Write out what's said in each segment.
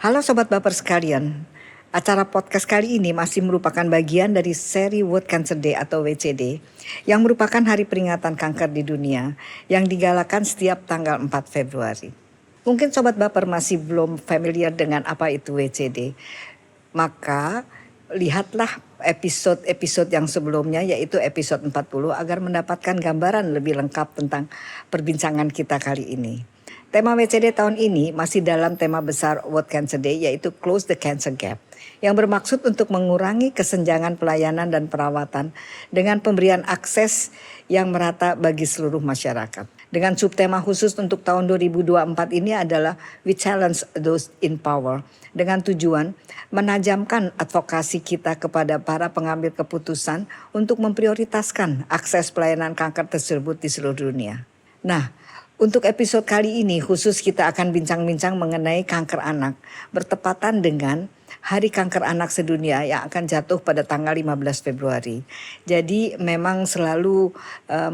Halo Sobat Baper sekalian, acara podcast kali ini masih merupakan bagian dari seri World Cancer Day atau WCD yang merupakan hari peringatan kanker di dunia yang digalakan setiap tanggal 4 Februari. Mungkin Sobat Baper masih belum familiar dengan apa itu WCD, maka lihatlah episode-episode yang sebelumnya yaitu episode 40 agar mendapatkan gambaran lebih lengkap tentang perbincangan kita kali ini. Tema WCD tahun ini masih dalam tema besar World Cancer Day yaitu Close the Cancer Gap yang bermaksud untuk mengurangi kesenjangan pelayanan dan perawatan dengan pemberian akses yang merata bagi seluruh masyarakat. Dengan subtema khusus untuk tahun 2024 ini adalah We Challenge Those in Power dengan tujuan menajamkan advokasi kita kepada para pengambil keputusan untuk memprioritaskan akses pelayanan kanker tersebut di seluruh dunia. Nah, untuk episode kali ini khusus kita akan bincang-bincang mengenai kanker anak bertepatan dengan Hari Kanker Anak Sedunia yang akan jatuh pada tanggal 15 Februari. Jadi memang selalu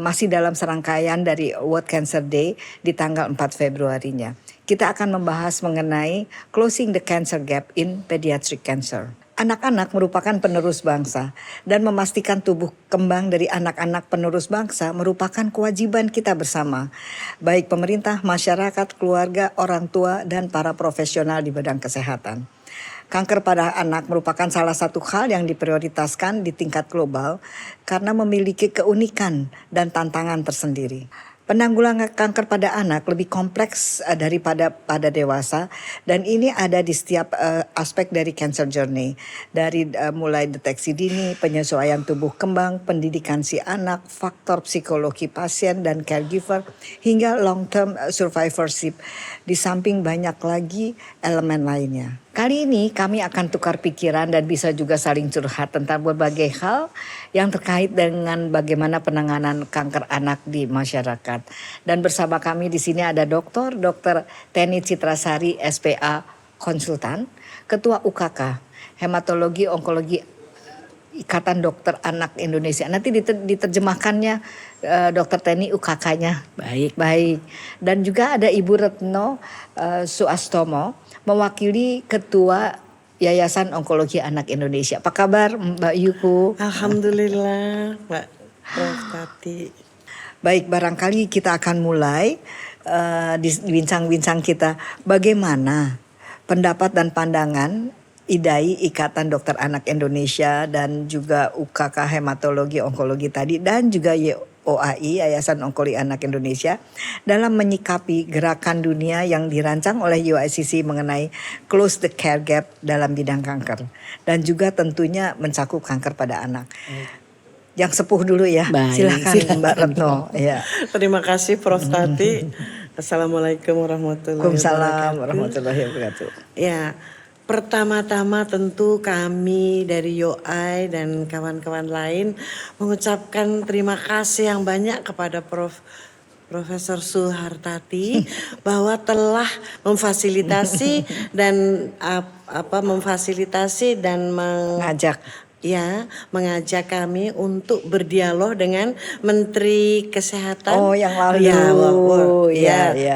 masih dalam serangkaian dari World Cancer Day di tanggal 4 Februarinya. Kita akan membahas mengenai Closing the Cancer Gap in Pediatric Cancer. Anak-anak merupakan penerus bangsa dan memastikan tubuh kembang dari anak-anak penerus bangsa merupakan kewajiban kita bersama, baik pemerintah, masyarakat, keluarga, orang tua, dan para profesional di bidang kesehatan. Kanker pada anak merupakan salah satu hal yang diprioritaskan di tingkat global karena memiliki keunikan dan tantangan tersendiri. Penanggulangan kanker pada anak lebih kompleks daripada pada dewasa dan ini ada di setiap aspek dari cancer journey. Dari mulai deteksi dini, penyesuaian tubuh kembang, pendidikan si anak, faktor psikologi pasien dan caregiver hingga long term survivorship di samping banyak lagi elemen lainnya. Kali ini kami akan tukar pikiran dan bisa juga saling curhat tentang berbagai hal yang terkait dengan bagaimana penanganan kanker anak di masyarakat. Dan bersama kami di sini ada Dr. Teni Citrasari SPA Konsultan, Ketua UKK, Hematologi Onkologi Ikatan Dokter Anak Indonesia. Nanti diterjemahkannya Dr. Teni UKK-nya. Baik. Dan juga ada Ibu Retno Suastomo, mewakili Ketua Yayasan Onkologi Anak Indonesia. Apa kabar Mbak Yuku? Alhamdulillah Mbak Prof. Tati. Baik, barangkali kita akan mulai di bincang-bincang kita. Bagaimana pendapat dan pandangan IDAI Ikatan Dokter Anak Indonesia dan juga UKK Hematologi Onkologi tadi dan juga OAI Yayasan Onkologi Anak Indonesia dalam menyikapi gerakan dunia yang dirancang oleh UICC mengenai Close the Care Gap dalam bidang kanker dan juga tentunya mencakup kanker pada anak. Yang sepuh dulu ya. Silakan Mbak Retno. Ya. Terima kasih Prof. Tati. Assalamualaikum warahmatullahi wabarakatuh. Waalaikumsalam warahmatullahi wabarakatuh. Ya, pertama-tama tentu kami dari YOAI dan kawan-kawan lain mengucapkan terima kasih yang banyak kepada Profesor Suhartati bahwa telah memfasilitasi dan mengajak kami untuk berdialog dengan Menteri Kesehatan. Oh, yang lalu.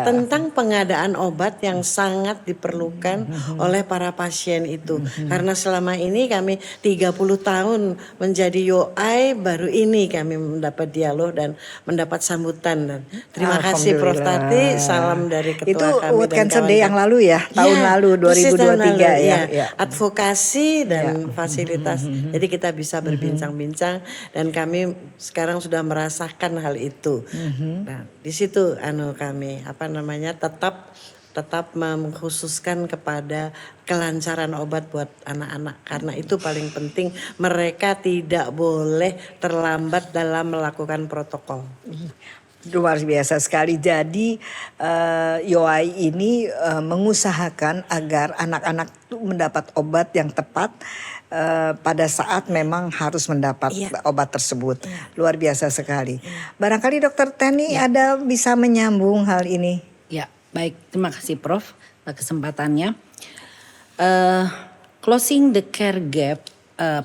Tentang pengadaan obat yang sangat diperlukan oleh para pasien itu. Karena selama ini kami 30 tahun menjadi YOAI, baru ini kami mendapat dialog dan mendapat sambutan. Dan terima kasih Prof. Tati, salam dari ketua itu kami World dan Cancer Day yang lalu ya, tahun lalu 2023 ya. Advokasi dan fasilitas. Jadi kita bisa berbincang-bincang dan kami sekarang sudah merasakan hal itu. Nah, di situ kami tetap mengkhususkan kepada kelancaran obat buat anak-anak karena itu paling penting. Mereka tidak boleh terlambat dalam melakukan protokol. Luar biasa sekali. Jadi YOAI ini mengusahakan agar anak-anak itu mendapat obat yang tepat pada saat memang harus mendapat obat tersebut. Luar biasa sekali. Barangkali Dokter Teni ada bisa menyambung hal ini. Ya, baik. Terima kasih Prof. Kesempatannya. Closing the care gap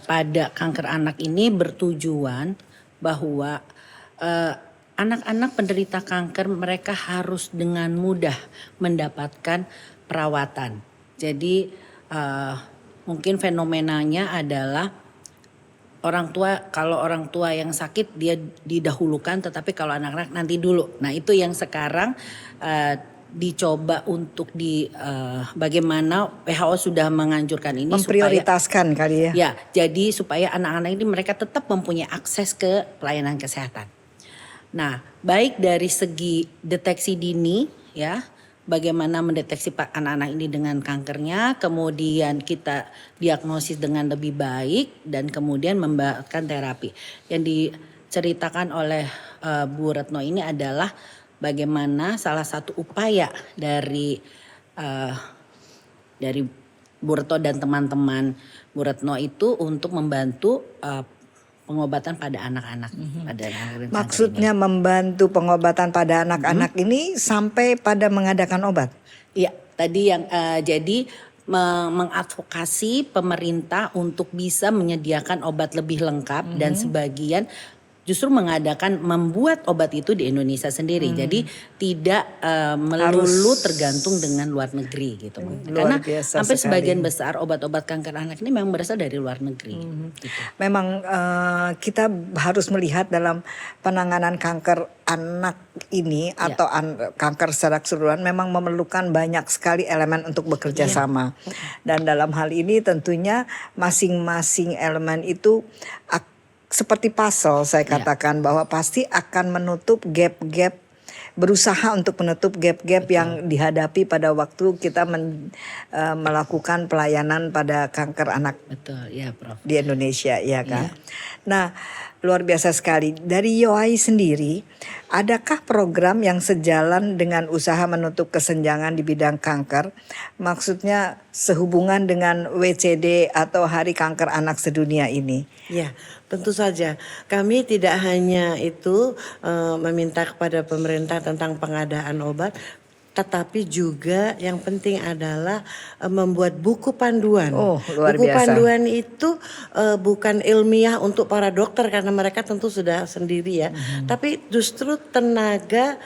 pada kanker anak ini bertujuan bahwa anak-anak penderita kanker mereka harus dengan mudah mendapatkan perawatan. Jadi mungkin fenomenanya adalah kalau orang tua yang sakit dia didahulukan, tetapi kalau anak-anak nanti dulu. Nah itu yang sekarang dicoba untuk bagaimana WHO sudah menganjurkan ini memprioritaskan supaya, kali ya. Ya, jadi supaya anak-anak ini mereka tetap mempunyai akses ke pelayanan kesehatan. Nah, baik dari segi deteksi dini ya, bagaimana mendeteksi anak-anak ini dengan kankernya, kemudian kita diagnosis dengan lebih baik dan kemudian memberikan terapi. Yang diceritakan oleh Bu Retno ini adalah bagaimana salah satu upaya dari Bu Retno dan teman-teman Bu Retno itu untuk membantu pengobatan pada anak-anak. Maksudnya membantu pengobatan pada anak-anak ini sampai pada mengadakan obat? Iya, tadi yang jadi mengadvokasi pemerintah untuk bisa menyediakan obat lebih lengkap dan sebagian justru membuat obat itu di Indonesia sendiri. Jadi tidak melulu tergantung dengan luar negeri gitu. Karena hampir sebagian besar obat-obat kanker anak ini memang berasal dari luar negeri. Gitu. Memang kita harus melihat dalam penanganan kanker anak ini atau kanker secara keseluruhan memang memerlukan banyak sekali elemen untuk bekerja sama. Dan dalam hal ini tentunya masing-masing elemen itu seperti puzzle saya katakan bahwa pasti akan menutup gap-gap, berusaha untuk menutup gap-gap yang dihadapi pada waktu kita melakukan pelayanan pada kanker anak. Betul, ya Prof. Di Indonesia, ya kan. Nah, luar biasa sekali. Dari YOAI sendiri, adakah program yang sejalan dengan usaha menutup kesenjangan di bidang kanker? Maksudnya sehubungan dengan WCD atau Hari Kanker Anak Sedunia ini? Ya, tentu saja. Kami tidak hanya itu meminta kepada pemerintah tentang pengadaan obat, tetapi juga yang penting adalah membuat buku panduan. Oh, luar buku biasa. panduan itu bukan ilmiah untuk para dokter karena mereka tentu sudah sendiri ya, tapi justru tenaga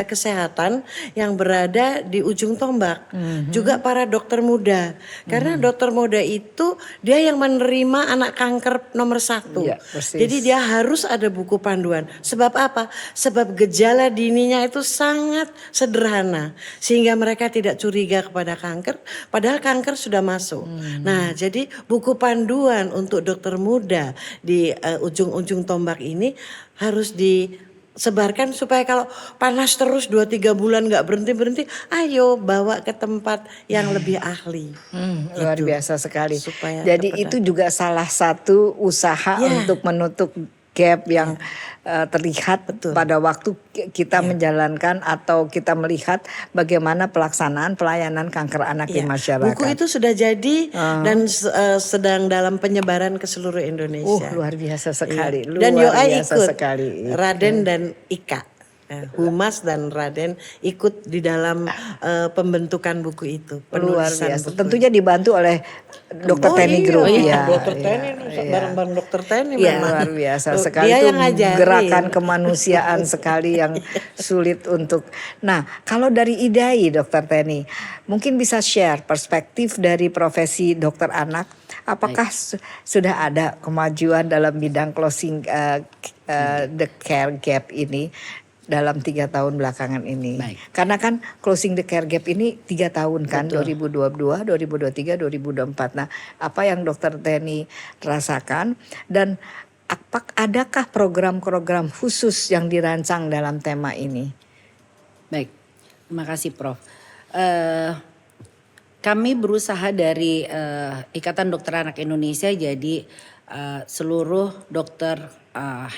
kesehatan yang berada di ujung tombak, juga para dokter muda. Karena dokter muda itu dia yang menerima anak kanker nomor 1. Ya, persis. Jadi dia harus ada buku panduan. Sebab apa? Sebab gejala dininya itu sangat sederhana. Sehingga mereka tidak curiga kepada kanker, padahal kanker sudah masuk. Nah, jadi buku panduan untuk dokter muda di ujung-ujung tombak ini harus disebarkan supaya kalau panas terus 2-3 bulan gak berhenti-berhenti, ayo bawa ke tempat yang lebih ahli. Luar biasa sekali. Supaya jadi itu juga salah satu usaha untuk menutup gap yang terlihat pada waktu kita menjalankan atau kita melihat bagaimana pelaksanaan pelayanan kanker anak di masyarakat. Buku itu sudah jadi dan sedang dalam penyebaran ke seluruh Indonesia. Luar biasa sekali. Dan YOAI ikut, sekali. Raden dan Ika. Humas dan Raden ikut di dalam pembentukan buku itu. Luar biasa. Buku. Tentunya dibantu oleh Dr. Teni Group. Dr. Teni, bareng-bareng Dr. Teni memang. Luar biasa sekali. Dia itu yang ngajarin. Gerakan kemanusiaan sekali yang sulit untuk. Nah, kalau dari IDAI Dr. Teni, mungkin bisa share perspektif dari profesi dokter anak. Apakah sudah ada kemajuan dalam bidang closing the care gap ini dalam 3 tahun belakangan ini? Karena kan closing the care gap ini 3 tahun kan. Betul. 2022, 2023, 2024. Nah, apa yang Dr. Teni rasakan dan adakah program-program khusus yang dirancang dalam tema ini? Baik, terima kasih Prof. Kami berusaha dari Ikatan Dokter Anak Indonesia, jadi seluruh dokter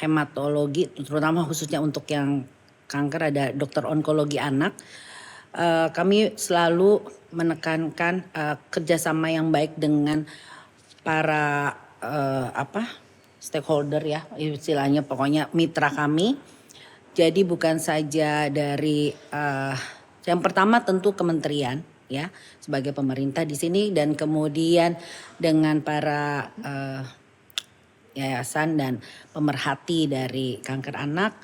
hematologi, terutama khususnya untuk yang kanker, ada dokter onkologi anak. Kami selalu menekankan kerjasama yang baik dengan para stakeholder ya, istilahnya pokoknya mitra kami. Jadi bukan saja dari yang pertama tentu kementerian ya sebagai pemerintah di sini, dan kemudian dengan para yayasan dan pemerhati dari kanker anak,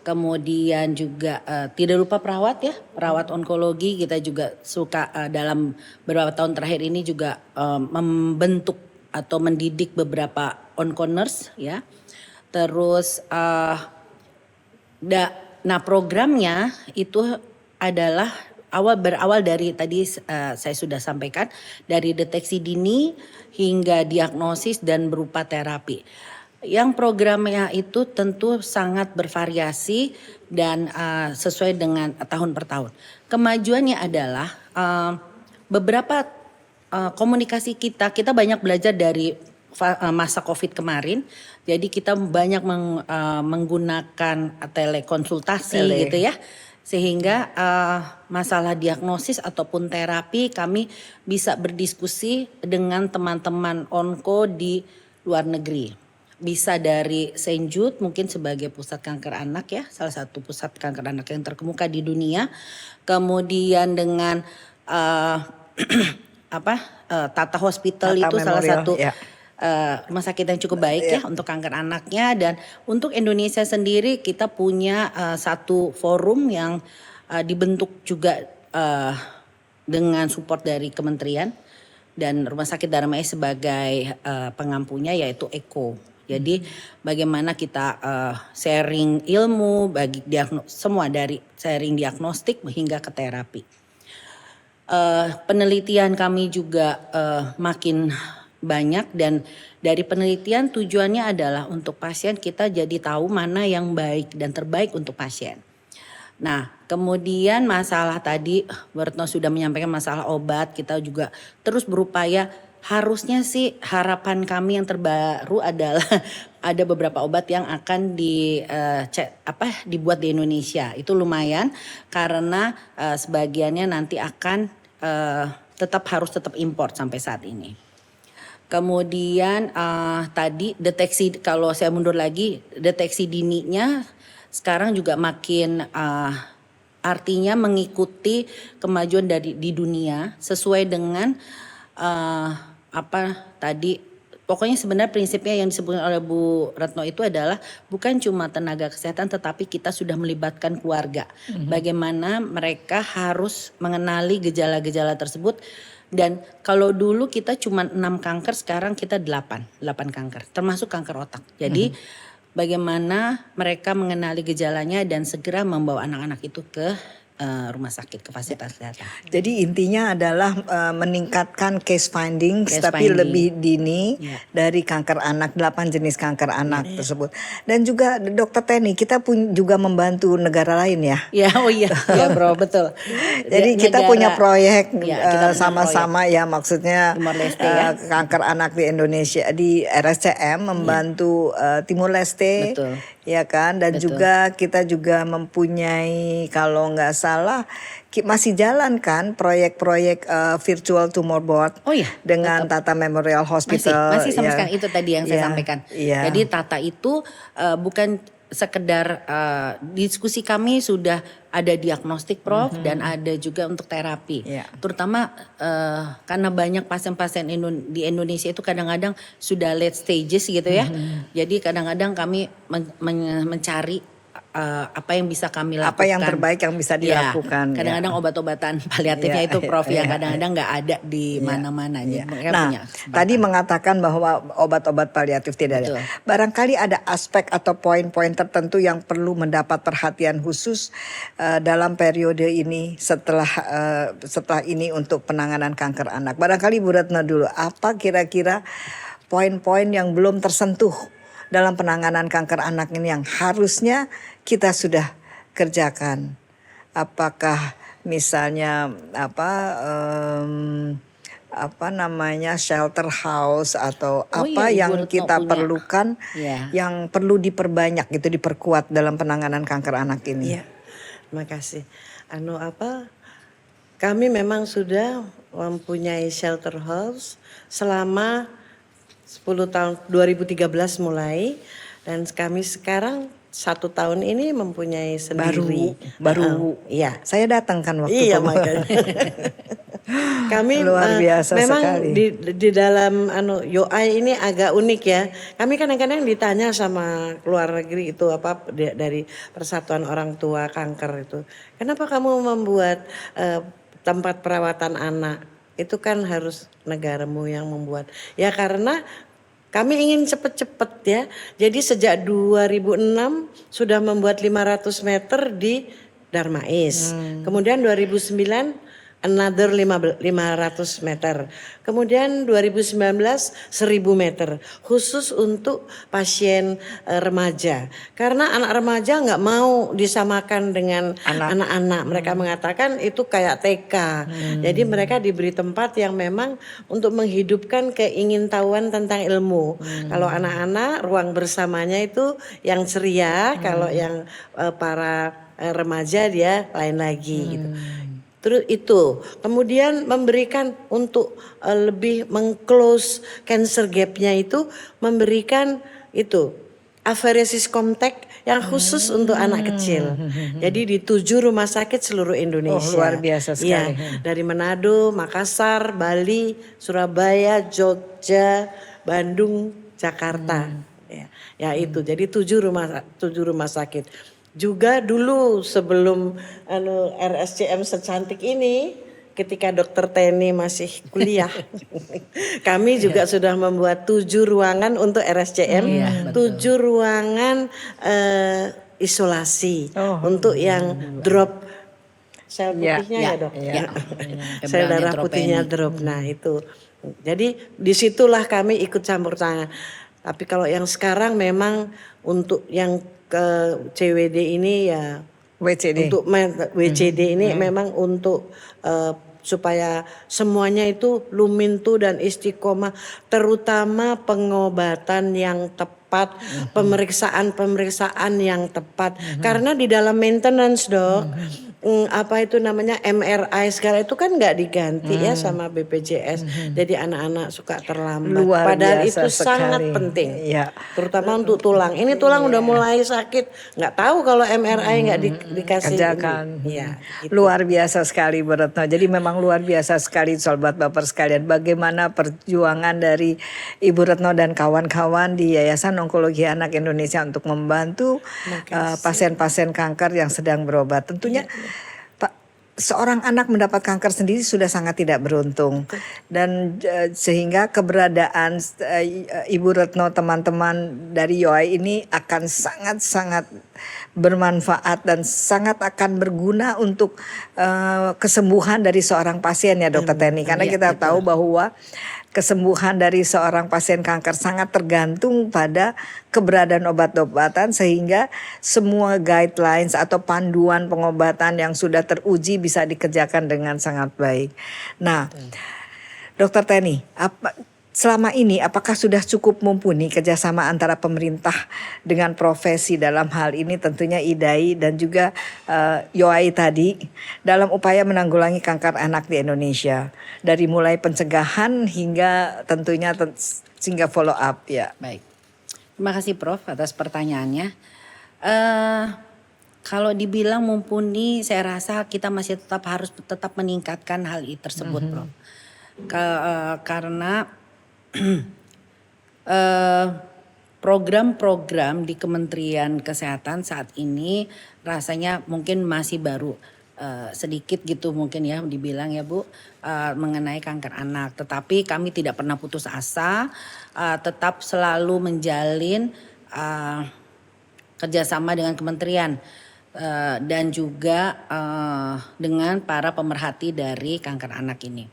Kemudian juga tidak lupa perawat ya, perawat onkologi kita juga suka dalam beberapa tahun terakhir ini juga membentuk atau mendidik beberapa onco-nurse ya. Terus nah programnya itu adalah berawal dari tadi saya sudah sampaikan, dari deteksi dini hingga diagnosis dan berupa terapi. Yang programnya itu tentu sangat bervariasi dan sesuai dengan tahun per tahun. Kemajuannya adalah beberapa komunikasi kita banyak belajar dari masa COVID kemarin. Jadi kita banyak menggunakan telekonsultasi gitu ya. Sehingga masalah diagnosis ataupun terapi kami bisa berdiskusi dengan teman-teman onko di luar negeri. Bisa dari St. Jude mungkin sebagai pusat kanker anak ya, salah satu pusat kanker anak yang terkemuka di dunia. Kemudian dengan Tata Hospital Tata itu Memorial, salah satu ya. Rumah sakit yang cukup baik ya untuk kanker anaknya. Dan untuk Indonesia sendiri kita punya satu forum yang dibentuk juga dengan support dari kementerian dan Rumah Sakit Darmais sebagai pengampunya, yaitu ECO. Jadi bagaimana kita sharing ilmu bagi semua dari sharing diagnostik hingga ke terapi. Penelitian kami juga makin banyak, dan dari penelitian tujuannya adalah untuk pasien kita jadi tahu mana yang baik dan terbaik untuk pasien. Nah, kemudian masalah tadi Bu Retno sudah menyampaikan masalah obat, kita juga terus berupaya. Harusnya sih harapan kami yang terbaru adalah ada beberapa obat yang akan dibuat di Indonesia. Itu lumayan karena sebagiannya nanti akan tetap impor sampai saat ini. Kemudian tadi deteksi, kalau saya mundur lagi, deteksi dininya sekarang juga makin artinya mengikuti kemajuan di dunia sesuai dengan pokoknya sebenarnya prinsipnya yang disebutkan oleh Bu Retno itu adalah bukan cuma tenaga kesehatan tetapi kita sudah melibatkan keluarga. Bagaimana mereka harus mengenali gejala-gejala tersebut. Dan kalau dulu kita cuma 6 kanker, sekarang kita 8 kanker, termasuk kanker otak. Jadi bagaimana mereka mengenali gejalanya dan segera membawa anak-anak itu ke rumah sakit, ke fasilitas kesehatan. Jadi intinya adalah meningkatkan case finding tapi lebih dini dari kanker anak, 8 jenis kanker anak tersebut. Dan juga Dokter Teni, kita pun juga membantu negara lain ya. Ya, ya Bro, betul. Jadi kita punya proyek sama-sama proyek. Ya, maksudnya Timor Leste, ya. Kanker anak di Indonesia di RSCM membantu Timur Leste. Betul. Ya kan, dan Betul. juga kita juga mempunyai, kalau nggak salah masih jalan kan proyek-proyek virtual tumor board dengan Tata Memorial Hospital. Masih sama sekali itu tadi yang saya sampaikan. Iya. Jadi Tata itu bukan sekedar diskusi, kami sudah ada diagnostik Prof dan ada juga untuk terapi. Terutama karena banyak pasien-pasien di Indonesia itu kadang-kadang sudah late stages gitu ya. Jadi kadang-kadang kami mencari apa yang bisa kami lakukan. Apa yang terbaik yang bisa dilakukan. Kadang-kadang obat-obatan paliatifnya itu Prof yang kadang-kadang nggak ada di mana-mana. Nah, tadi mengatakan bahwa obat-obat paliatif tidak ada. Barangkali ada aspek atau poin-poin tertentu yang perlu mendapat perhatian khusus dalam periode ini setelah ini untuk penanganan kanker anak. Barangkali Bu Retno dulu, apa kira-kira poin-poin yang belum tersentuh dalam penanganan kanker anak ini yang harusnya kita sudah kerjakan? Apakah misalnya shelter house atau yang kita perlukan yang perlu diperbanyak gitu, diperkuat dalam penanganan kanker anak ini? Iya, terima kasih. Kami memang sudah mempunyai shelter house selama 10 tahun, 2013 mulai, dan kami sekarang 1 tahun ini mempunyai sendiri. Baru. Iya. Saya datang kan waktu makanya. Kami Luar biasa memang sekali. di dalam YOAI ini agak unik ya. Kami kadang-kadang ditanya sama luar negeri itu dari Persatuan Orang Tua Kanker itu. Kenapa kamu membuat tempat perawatan anak? Itu kan harus negaramu yang membuat. Ya karena kami ingin cepet-cepet ya. Jadi sejak 2006 sudah membuat 500 meter di Darmais. Kemudian 2009 another 500 meter. Kemudian 2019 1000 meter khusus untuk pasien remaja. Karena anak remaja nggak mau disamakan dengan anak-anak. Mereka mengatakan itu kayak TK. Jadi mereka diberi tempat yang memang untuk menghidupkan keingintahuan tentang ilmu. Kalau anak-anak ruang bersamanya itu yang ceria, kalau yang para remaja dia lain lagi gitu. Terus itu kemudian memberikan untuk lebih mengclose cancer gapnya itu memberikan itu apheresis contact yang khusus untuk anak kecil. Jadi di 7 rumah sakit seluruh Indonesia. Luar biasa sekali. Iya, dari Manado, Makassar, Bali, Surabaya, Jogja, Bandung, Jakarta. Ya itu. Jadi 7 rumah sakit. Juga dulu sebelum RSCM secantik ini, ketika Dokter Teni masih kuliah, kami juga sudah membuat 7 ruangan untuk RSCM, 7 ruangan isolasi untuk yang drop sel putihnya ya dok, sel darah putihnya drop. Nah itu, jadi disitulah kami ikut campur tangan. Tapi kalau yang sekarang memang untuk yang ke CWD ini ya WCD. untuk WCD ini memang untuk supaya semuanya itu lumintu dan istiqomah, terutama pengobatan yang tepat, pemeriksaan yang tepat. Karena di dalam maintenance dok, apa itu namanya MRI segala itu kan nggak diganti ya sama BPJS. Jadi anak-anak suka terlambat. Luar Padahal biasa itu sangat sekali. penting. Iya. Terutama untuk tulang. Ini tulang udah mulai sakit, nggak tahu kalau MRI nggak dikasih. Kerjakan. Iya. Gitu. Luar biasa sekali Bu Retno. Jadi memang luar biasa sekali sobat baper sekalian. Bagaimana perjuangan dari Ibu Retno dan kawan-kawan di Yayasan Onkologi Anak Indonesia untuk membantu pasien-pasien kanker yang sedang berobat. Tentunya seorang anak mendapat kanker sendiri sudah sangat tidak beruntung, dan sehingga keberadaan Ibu Retno, teman-teman dari YOAI ini akan sangat-sangat bermanfaat dan sangat akan berguna untuk kesembuhan dari seorang pasien ya Dokter Teni, karena kita tahu bahwa kesembuhan dari seorang pasien kanker sangat tergantung pada keberadaan obat-obatan, sehingga semua guidelines atau panduan pengobatan yang sudah teruji bisa dikerjakan dengan sangat baik. Nah, Dokter Teni, selama ini apakah sudah cukup mumpuni kerjasama antara pemerintah dengan profesi dalam hal ini tentunya IDAI dan juga YOAI tadi dalam upaya menanggulangi kanker anak di Indonesia, dari mulai pencegahan hingga tentunya sehingga follow up ya. Baik, terima kasih Prof atas pertanyaannya. Kalau dibilang mumpuni, saya rasa kita masih harus tetap meningkatkan hal itu tersebut, Prof. Karena program-program di Kementerian Kesehatan saat ini rasanya mungkin masih baru, sedikit gitu mungkin ya dibilang ya Bu, mengenai kanker anak. Tetapi kami tidak pernah putus asa, tetap selalu menjalin kerjasama dengan kementerian dan juga dengan para pemerhati dari kanker anak ini.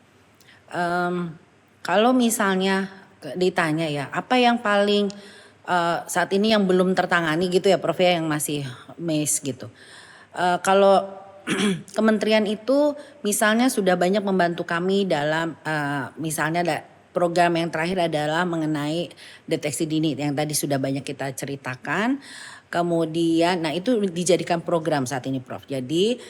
Kalau misalnya ditanya ya, apa yang paling saat ini yang belum tertangani gitu ya Prof ya, yang masih miss gitu. Kalau kementerian itu misalnya sudah banyak membantu kami dalam misalnya program yang terakhir adalah mengenai deteksi dini yang tadi sudah banyak kita ceritakan. Kemudian, nah itu dijadikan program saat ini Prof. Jadi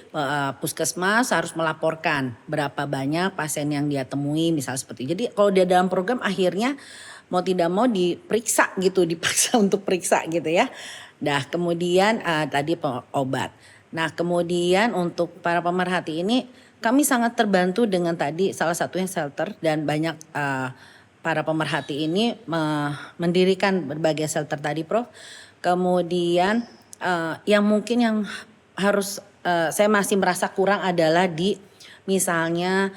puskesmas harus melaporkan berapa banyak pasien yang dia temui misal seperti itu. Jadi kalau dia dalam program akhirnya mau tidak mau diperiksa gitu, dipaksa untuk periksa gitu ya. Nah kemudian tadi obat. Nah kemudian untuk para pemerhati ini kami sangat terbantu dengan tadi salah satunya shelter, dan banyak para pemerhati ini mendirikan berbagai shelter tadi, Prof. Kemudian yang mungkin yang harus saya masih merasa kurang adalah di misalnya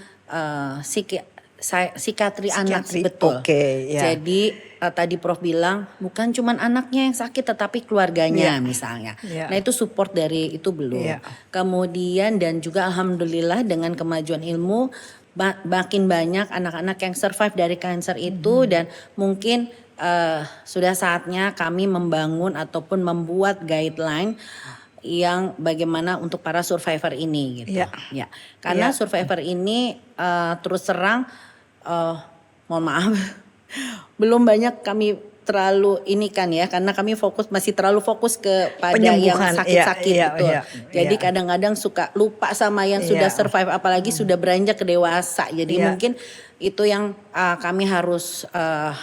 psikiatri anak, Psikiatri, betul. oke, ya. Jadi tadi Prof bilang bukan cuma anaknya yang sakit tetapi keluarganya misalnya. Ya. Nah itu support dari itu belum. Ya. Kemudian dan juga alhamdulillah dengan kemajuan ilmu makin banyak anak-anak yang survive dari kanker itu, dan mungkin sudah saatnya kami membangun ataupun membuat guideline yang bagaimana untuk para survivor ini gitu. Ya. Ya. Karena survivor ini terus terang mohon maaf belum banyak kami terlalu ini kan ya, karena kami masih terlalu fokus kepada yang Penyembuhan, sakit-sakit gitu. Jadi iya. kadang-kadang suka lupa sama yang sudah survive, apalagi sudah beranjak ke dewasa. Jadi mungkin itu yang kami harus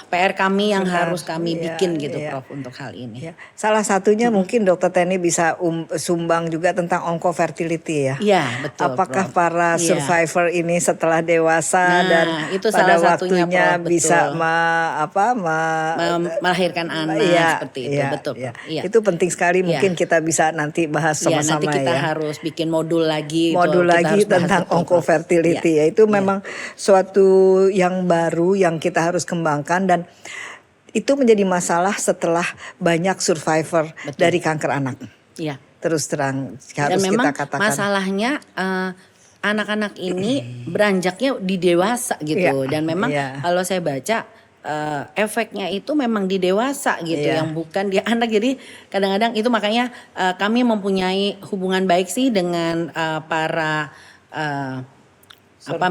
PR kami yang harus kami bikin gitu Prof untuk hal ini. Ya. Salah satunya mungkin Dokter Teni bisa sumbang juga tentang onkofertility ya. Iya betul. Apakah Prof. para survivor ini setelah dewasa dan itu pada salah satunya, waktunya Prof, bisa betul. Melahirkan anak seperti itu, betul. Ya. Iya. Itu penting sekali, mungkin kita bisa nanti bahas sama-sama nanti kita ya. harus bikin modul lagi. Tentang onkofertility ya. Itu memang suatu yang baru yang kita harus kembangkan, dan itu menjadi masalah setelah banyak survivor dari kanker anak. Iya. Terus terang harus Dan memang kita katakan. masalahnya anak-anak ini beranjaknya di dewasa gitu, dan memang kalau saya baca efeknya itu memang di dewasa gitu, yang bukan di anak. Jadi kadang-kadang itu makanya kami mempunyai hubungan baik sih dengan para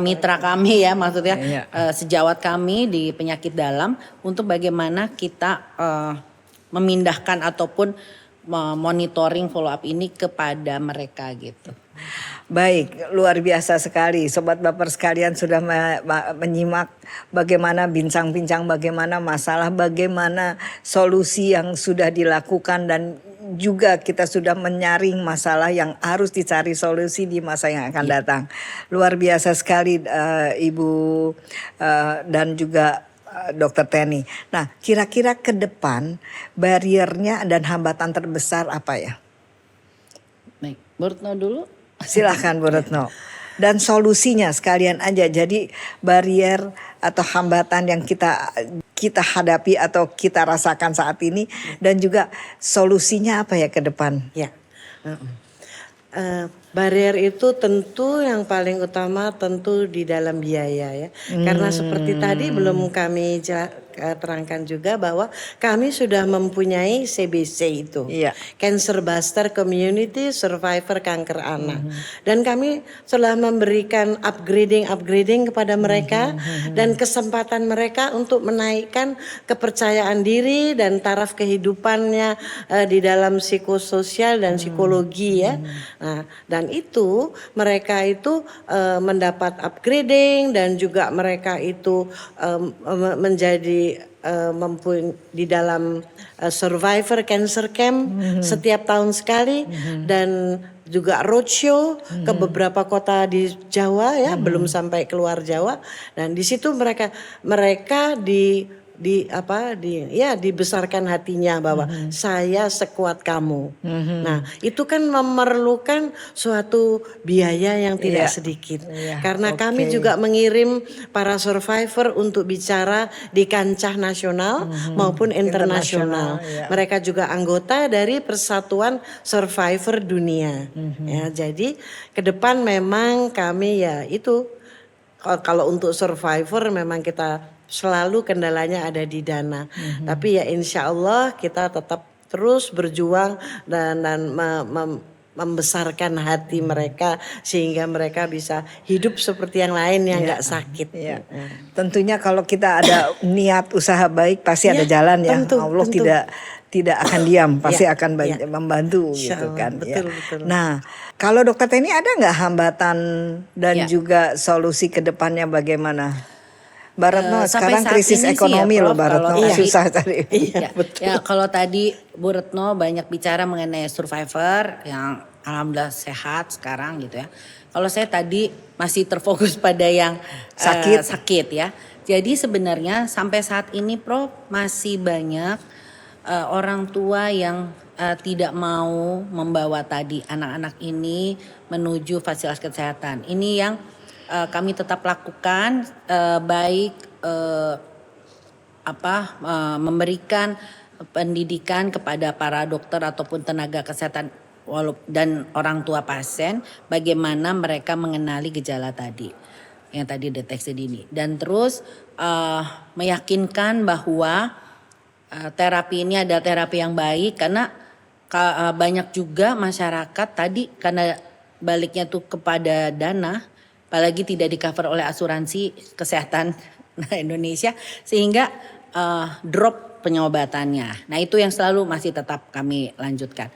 mitra kami ya, maksudnya sejawat kami di penyakit dalam, untuk bagaimana kita memindahkan ataupun monitoring follow up ini kepada mereka gitu. Baik, luar biasa sekali. Sobat Baper sekalian sudah menyimak bagaimana bincang-bincang, bagaimana masalah, bagaimana solusi yang sudah dilakukan, dan juga kita sudah menyaring masalah yang harus dicari solusi di masa yang akan datang. Luar biasa sekali Ibu dan juga Dokter Teni. Nah, kira-kira ke depan bariernya dan hambatan terbesar apa ya? Baik, Bu Retno dulu. Silahkan Bu Retno. Dan solusinya sekalian aja. Jadi barier atau hambatan yang kita hadapi atau kita rasakan saat ini, dan juga solusinya apa ya ke depan? Ya. Barier itu tentu yang paling utama tentu di dalam biaya ya. Karena seperti tadi belum kami terangkan juga bahwa kami sudah mempunyai CBC itu. Cancer Buster Community Survivor Kanker Anak. Dan kami telah memberikan upgrading kepada mereka dan kesempatan mereka untuk menaikkan kepercayaan diri dan taraf kehidupannya di dalam psikososial dan psikologi ya. Nah, dan itu mereka itu mendapat upgrading, dan juga mereka itu menjadi di dalam survivor cancer camp setiap tahun sekali, dan juga roadshow ke beberapa kota di Jawa ya, belum sampai keluar Jawa, dan di situ mereka dibesarkan hatinya bahwa saya sekuat kamu. Nah, itu kan memerlukan suatu biaya yang tidak sedikit. Karena kami juga mengirim para survivor untuk bicara di kancah nasional maupun internasional. Mereka juga anggota dari Persatuan Survivor Dunia. Ya, jadi ke depan memang kami ya itu, kalau untuk survivor memang kita selalu kendalanya ada di dana. Tapi ya insya Allah kita tetap terus berjuang dan membesarkan hati mereka sehingga mereka bisa hidup seperti yang lain yang nggak sakit. Tentunya kalau kita ada niat usaha baik pasti ada jalan ya. Allah tidak akan diam, pasti akan membantu gitu kan. Betul. Nah, kalau Dokter Teni ada nggak hambatan dan juga solusi ke depannya bagaimana? Mbak Retno sekarang krisis ekonomi loh Mbak Retno, susah cari. Betul. Ya, kalau tadi Bu Retno banyak bicara mengenai survivor yang alhamdulillah sehat sekarang gitu ya. Kalau saya tadi masih terfokus pada yang sakit ya. Jadi sebenarnya sampai saat ini Prof masih banyak orang tua yang tidak mau membawa tadi anak-anak ini menuju fasilitas kesehatan. Ini yang kami tetap lakukan, baik memberikan pendidikan kepada para dokter ataupun tenaga kesehatan dan orang tua pasien bagaimana mereka mengenali gejala tadi yang tadi deteksi dini, dan terus meyakinkan bahwa terapi ini ada terapi yang baik, karena banyak juga masyarakat tadi karena baliknya tuh kepada dana, apalagi tidak di cover oleh asuransi kesehatan Indonesia, sehingga drop penyobatannya. Nah itu yang selalu masih tetap kami lanjutkan.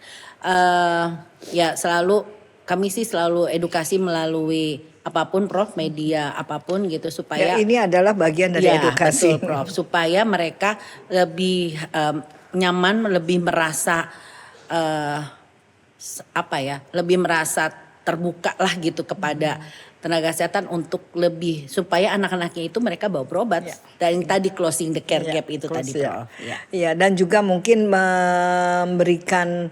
Ya selalu kami sih selalu edukasi melalui apapun Prof, media apapun gitu supaya ini adalah bagian dari edukasi. Betul, Prof, supaya mereka lebih nyaman, lebih merasa lebih merasa terbuka lah gitu kepada tenaga kesehatan untuk lebih supaya anak-anaknya itu mereka bawa berobat. Dan tadi closing the care gap itu tadi Prof. Iya, dan juga mungkin memberikan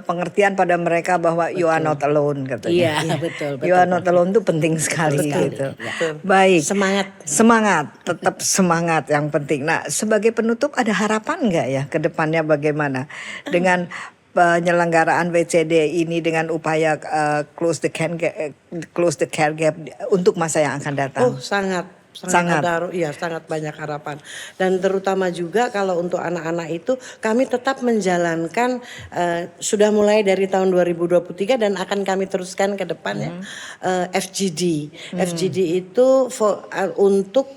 pengertian pada mereka bahwa you are not alone katanya. Iya, betul. You are not alone itu penting sekali gitu. Baik. Semangat, tetap semangat yang penting. Nah, sebagai penutup ada harapan nggak ya ke depannya bagaimana dengan penyelenggaraan WCD ini dengan upaya close the care gap untuk masa yang akan datang? Oh, sangat banyak harapan, dan terutama juga kalau untuk anak-anak itu kami tetap menjalankan sudah mulai dari tahun 2023 dan akan kami teruskan ke depannya FGD. FGD itu untuk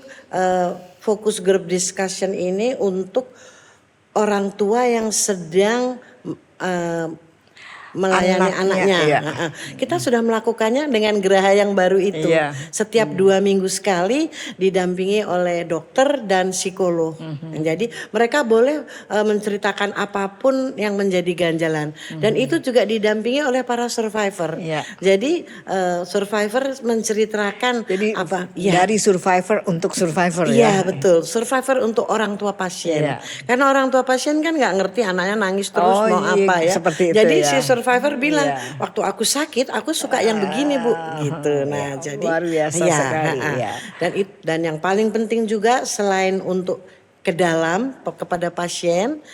fokus group discussion ini untuk orang tua yang sedang melayani anaknya. Kita sudah melakukannya dengan geraha yang baru itu. Setiap 2 minggu sekali didampingi oleh dokter dan psikolog. Jadi mereka boleh menceritakan apapun yang menjadi ganjalan. Dan itu juga didampingi oleh para survivor. Jadi survivor menceritakan dari survivor untuk survivor. Iya betul, survivor untuk orang tua pasien. Karena orang tua pasien kan nggak ngerti anaknya nangis terus mau apa ya. Jadi si survivor bilang, waktu aku sakit, aku suka yang begini Bu, gitu. Nah, jadi luar biasa sekali. Dan yang paling penting juga selain untuk ke dalam kepada pasien,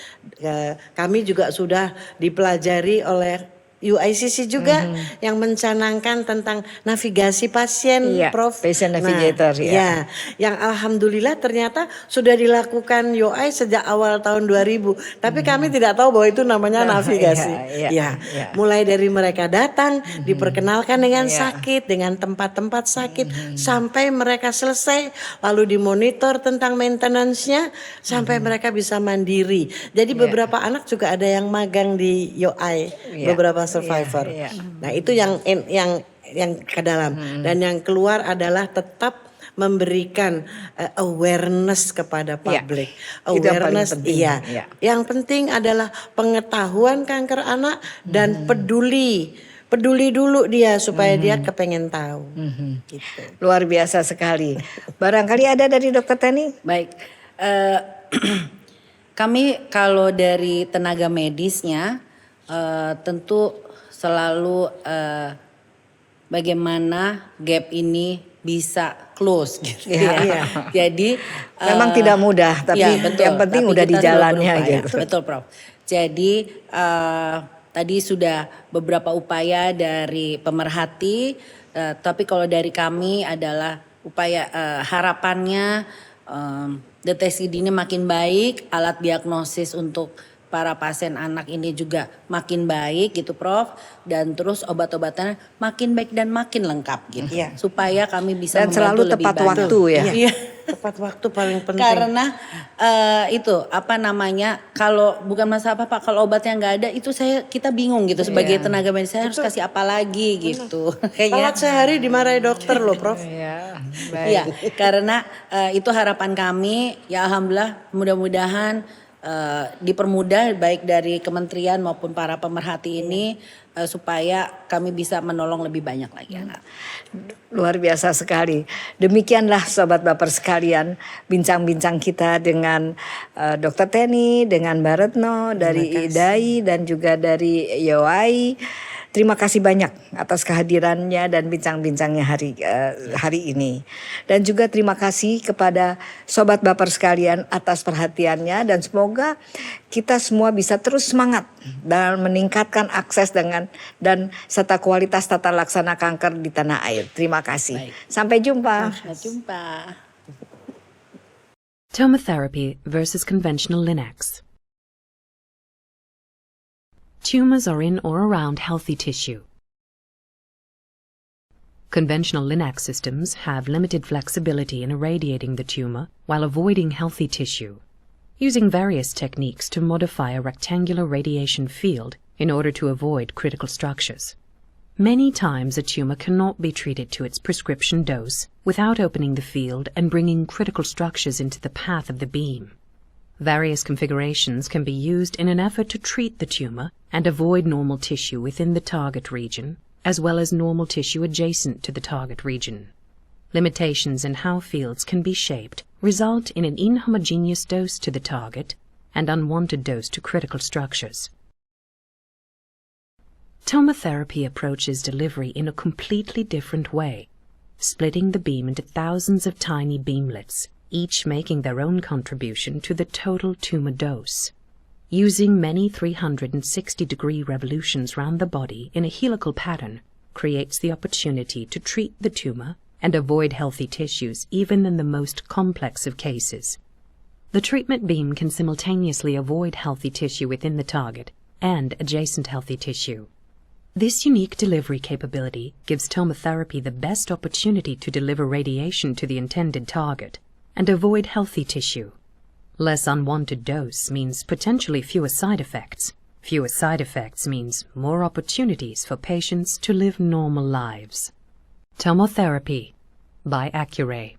kami juga sudah dipelajari oleh UICC juga yang mencanangkan tentang navigasi pasien, Prof. Patient Navigator. Yang alhamdulillah ternyata sudah dilakukan UI sejak awal tahun 2000. Tapi kami tidak tahu bahwa itu namanya navigasi. Mulai dari mereka datang, diperkenalkan dengan sakit, dengan tempat-tempat sakit, sampai mereka selesai, lalu dimonitor tentang maintenance-nya, sampai mereka bisa mandiri. Jadi beberapa anak juga ada yang magang di UI, beberapa survivor. Nah itu yang ke dalam. Dan yang keluar adalah tetap memberikan awareness kepada publik. Awareness, Yang penting adalah pengetahuan kanker anak dan peduli dulu dia supaya dia kepengen tahu. Gitu. Luar biasa sekali. Barangkali ada dari Dokter Teni? Baik. Kami kalau dari tenaga medisnya tentu selalu bagaimana gap ini bisa close gitu Jadi memang tidak mudah, tapi yang penting udah di jalannya gitu. Betul Prof. Jadi tadi sudah beberapa upaya dari pemerhati, tapi kalau dari kami adalah upaya harapannya deteksi dini makin baik, alat diagnosis untuk para pasien anak ini juga makin baik gitu Prof, dan terus obat-obatannya makin baik dan makin lengkap gitu supaya kami bisa dan selalu tepat waktu ya. Tepat waktu paling penting. Karena kalau bukan masalah apa kalau obatnya nggak ada itu kita bingung gitu sebagai tenaga medis, saya harus kasih apa lagi gitu. Salat sehari dimarahi dokter loh Prof. Karena itu harapan kami ya, alhamdulillah mudah-mudahan dipermudah baik dari kementerian maupun para pemerhati ini supaya kami bisa menolong lebih banyak lagi anak. Luar biasa sekali. Demikianlah Sobat Baper sekalian, bincang-bincang kita dengan Dr. Teni, dengan Mbak Retno dari IDAI dan juga dari YOAI. Terima kasih banyak atas kehadirannya dan bincang-bincangnya hari ini. Dan juga terima kasih kepada Sobat Baper sekalian atas perhatiannya, dan semoga kita semua bisa terus semangat dalam meningkatkan akses dan serta kualitas tata laksana kanker di tanah air. Terima kasih. Baik. Sampai jumpa. Sampai jumpa. Tomotherapy versus conventional Linux. Tumors are in or around healthy tissue. Conventional Linux systems have limited flexibility in irradiating the tumor while avoiding healthy tissue, using various techniques to modify a rectangular radiation field in order to avoid critical structures. Many times a tumor cannot be treated to its prescription dose without opening the field and bringing critical structures into the path of the beam. Various configurations can be used in an effort to treat the tumor and avoid normal tissue within the target region, as well as normal tissue adjacent to the target region. Limitations in how fields can be shaped result in an inhomogeneous dose to the target and unwanted dose to critical structures. Tomotherapy approaches delivery in a completely different way, splitting the beam into thousands of tiny beamlets, each making their own contribution to the total tumor dose. Using many 360-degree revolutions round the body in a helical pattern creates the opportunity to treat the tumor and avoid healthy tissues even in the most complex of cases. The treatment beam can simultaneously avoid healthy tissue within the target and adjacent healthy tissue. This unique delivery capability gives tomotherapy the best opportunity to deliver radiation to the intended target and avoid healthy tissue. Less unwanted dose means potentially fewer side effects. Fewer side effects means more opportunities for patients to live normal lives. Tomotherapy by Accuray.